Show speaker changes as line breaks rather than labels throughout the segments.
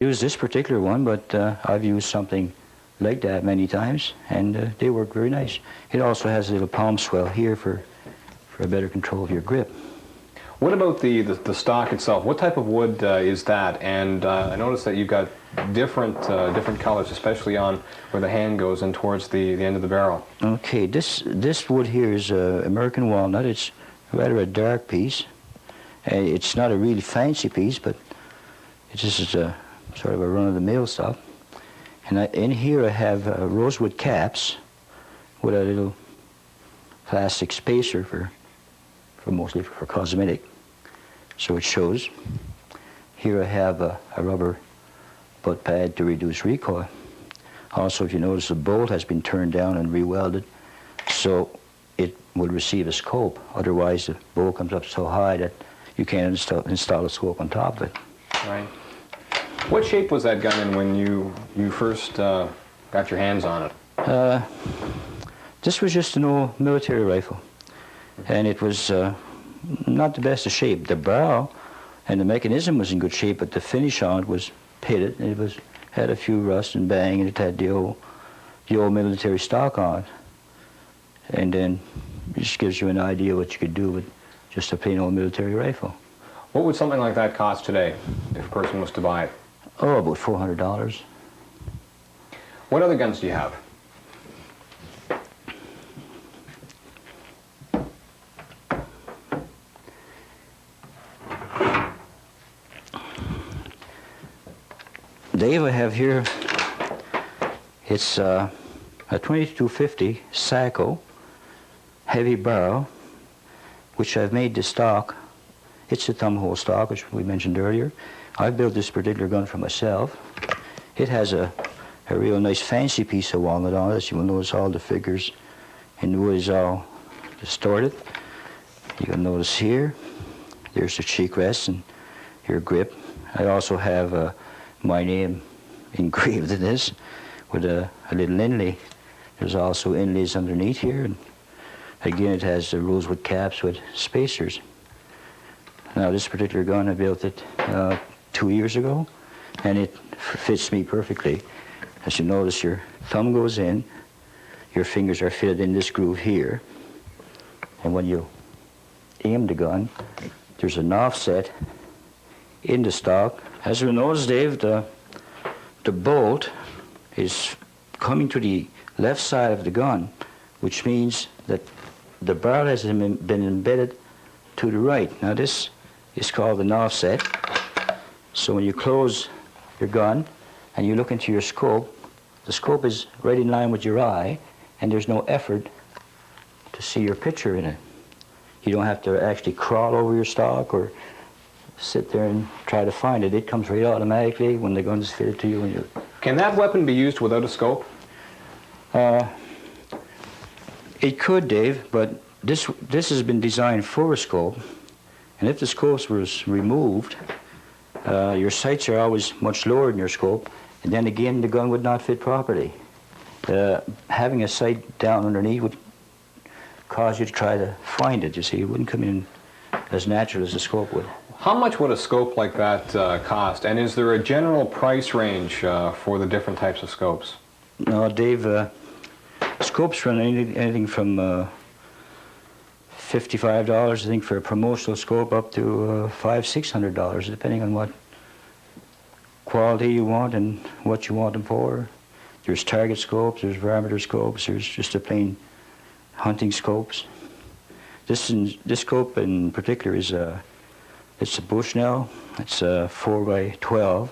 Use this particular one, but I've used something like that many times, and they work very nice. It also has a little palm swell here for a better control of your grip.
What about the stock itself? What type of wood is that? And I noticed that you've got different colors, especially on where the hand goes and towards the end of the barrel.
Okay, this wood here is American walnut. It's rather a dark piece. It's not a really fancy piece, but it's just a sort of a run-of-the-mill stuff. And in here I have rosewood caps with a little plastic spacer for mostly for cosmetic, so it shows. Here I have a rubber butt pad to reduce recoil. Also, if you notice, the bolt has been turned down and re-welded, so it will receive a scope. Otherwise, the bolt comes up so high that you can't install a scope on top of it.
Right. What shape was that gun in when you first got your hands on it?
This was just an old military rifle, and it was not the best of shape. The barrel and the mechanism was in good shape, but the finish on it was pitted, and it had a few rust and bang, and it had the old military stock on it. And then it just gives you an idea what you could do with just a plain old military rifle.
What would something like that cost today if a person was to buy it?
Oh, about $400.
What other guns do you have?
Dave, I have here, it's a 2250 Sacco, heavy barrel, which I've made the stock. It's a thumbhole stock, which we mentioned earlier. I built this particular gun for myself. It has a real nice fancy piece of walnut on it. As you will notice, all the figures in the wood is all distorted. You can notice here, there's the cheek rest and your grip. I also have my name engraved in this with a little inlay. There's also inlays underneath here, and again it has the rosewood caps with spacers. Now this particular gun, I built it 2 years ago, and it fits me perfectly. As you notice, your thumb goes in, your fingers are fitted in this groove here, and when you aim the gun, there's an offset in the stock. As you notice, Dave, the bolt is coming to the left side of the gun, which means that the barrel has been embedded to the right. Now this is called an offset. So when you close your gun and you look into your scope, the scope is right in line with your eye, and there's no effort to see your picture in it. You don't have to actually crawl over your stock or sit there and try to find it. It comes right automatically when the gun is fitted to you. And
Can that weapon be used without a scope?
It could, Dave, but this has been designed for a scope, and if the scope was removed, your sights are always much lower than your scope, and then again the gun would not fit properly. Having a sight down underneath would cause you to try to find it, you see. It wouldn't come in as natural as the scope would.
How much would a scope like that cost, and is there a general price range for the different types of scopes?
No, Dave, scopes run anything from $55, I think, for a promotional scope, up to $500–600, depending on what quality you want and what you want them for. There's target scopes, there's varminter scopes, there's just a plain hunting scopes. This scope in particular is it's a Bushnell. It's a 4x12,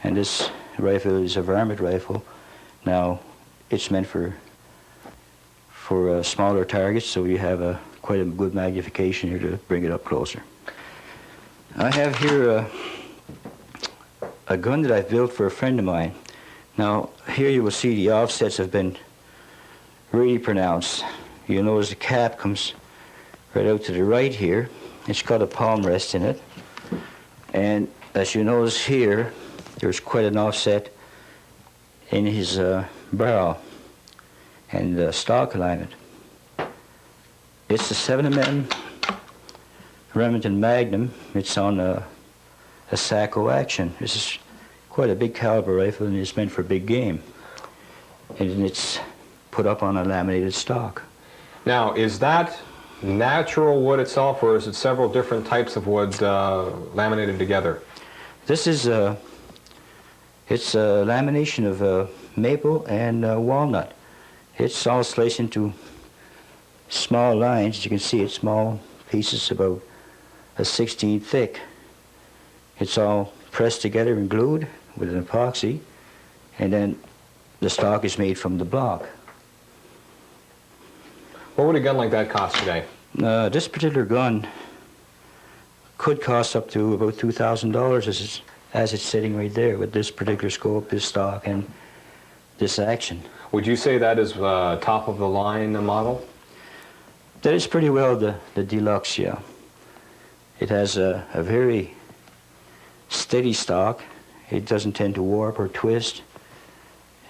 and this rifle is a varmint rifle. Now, it's meant for smaller targets, so you have quite a good magnification here to bring it up closer. I have here a gun that I built for a friend of mine. Now, here you will see the offsets have been really pronounced. You'll notice the cap comes right out to the right here. It's got a palm rest in it. And as you notice here, there's quite an offset in his barrel and stock alignment. It's a 7mm Remington Magnum. It's on a Sacco action. This is quite a big caliber rifle, and it's meant for big game. And it's put up on a laminated stock.
Now, is that natural wood itself, or is it several different types of wood laminated together?
This is it's a lamination of maple and walnut. It's all sliced into small lines. As you can see, it's small pieces about a 16 thick. It's all pressed together and glued with an epoxy, and then the stock is made from the block.
What would a gun like that cost today?
This particular gun could cost up to about $2,000 as it's sitting right there with this particular scope, this stock, and this action.
Would you say that is top of the line model?
That is pretty well the deluxe, yeah. It has a very steady stock. It doesn't tend to warp or twist,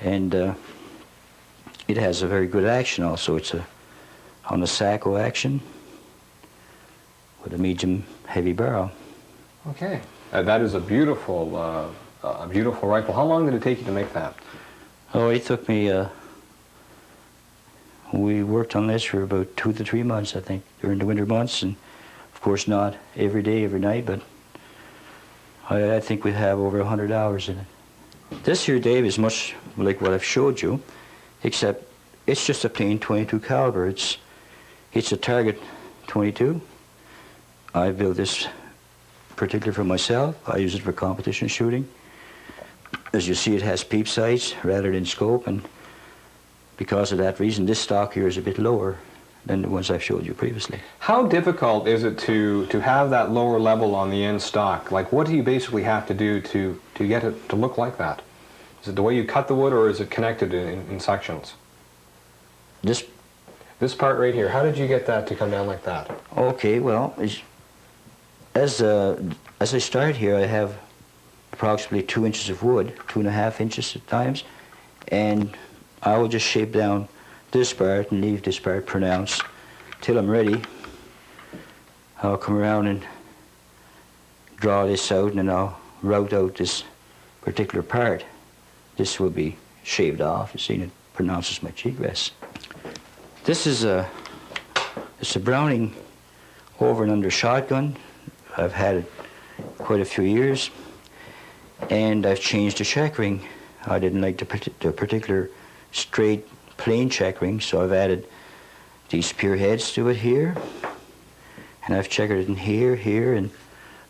and it has a very good action also. It's on a Sacco action with a medium heavy barrel.
Okay. That is a beautiful rifle. How long did it take you to make that?
Oh, it took me, we worked on this for about 2 to 3 months, I think, during the winter months, and of course not every day, every night, but I think we have over 100 hours in it. This here, Dave, is much like what I've showed you, except it's just a plain 22 caliber. It's a Target 22. I built this particularly for myself. I use it for competition shooting. As you see, it has peep sights rather than scope, and because of that reason, this stock here is a bit lower than the ones I've showed you previously.
How difficult is it to have that lower level on the end stock? Like, what do you basically have to do to get it to look like that? Is it the way you cut the wood, or is it connected in sections? This part right here, how did you get that to come down like that?
Okay, well, as I start here, I have approximately 2 inches of wood, 2.5 inches at times, and I will just shape down this part and leave this part pronounced till I'm ready. I'll come around and draw this out, and then I'll route out this particular part. This will be shaved off. You see, it pronounces my cheek rest. This is it's a Browning over and under shotgun. I've had it quite a few years, and I've changed the check ring. I didn't like the particular straight plain check ring, so I've added these spear heads to it here, and I've checkered it in here, here, and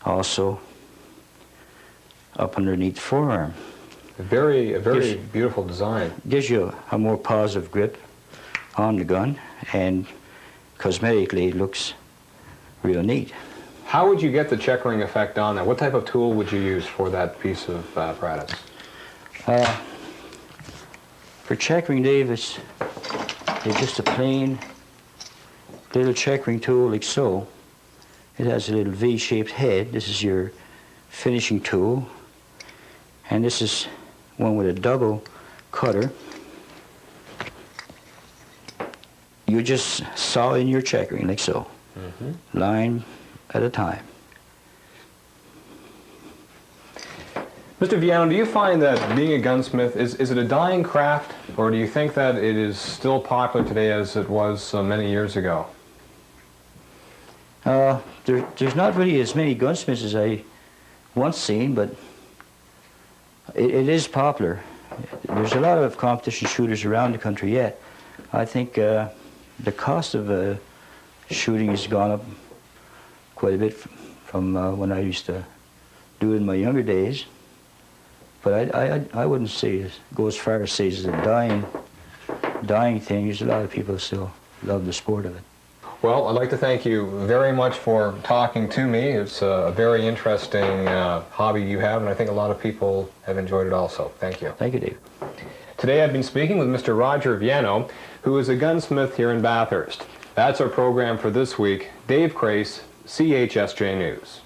also up underneath the forearm.
A very beautiful design.
Gives you a more positive grip on the gun, and cosmetically it looks real neat.
How would you get the checkering effect on that? What type of tool would you use for that piece of apparatus?
For checkering, Dave, it's just a plain little checkering tool like so. It has a little V-shaped head. This is your finishing tool, and this is one with a double cutter. You just saw in your checkering like so, line at a time.
Mr. Vienneau, do you find that being a gunsmith, is it a dying craft, or do you think that it is still popular today as it was many years ago?
There's not really as many gunsmiths as I once seen, but it is popular. There's a lot of competition shooters around the country yet. I think the cost of shooting has gone up quite a bit from when I used to do it in my younger days. But I wouldn't say go as far as say it's a dying thing. There's a lot of people still love the sport of it.
Well, I'd like to thank you very much for talking to me. It's a very interesting hobby you have, and I think a lot of people have enjoyed it also. Thank you.
Thank you, Dave.
Today I've been speaking with Mr. Roger Vienneau, who is a gunsmith here in Bathurst. That's our program for this week. Dave Crace, CHSJ News.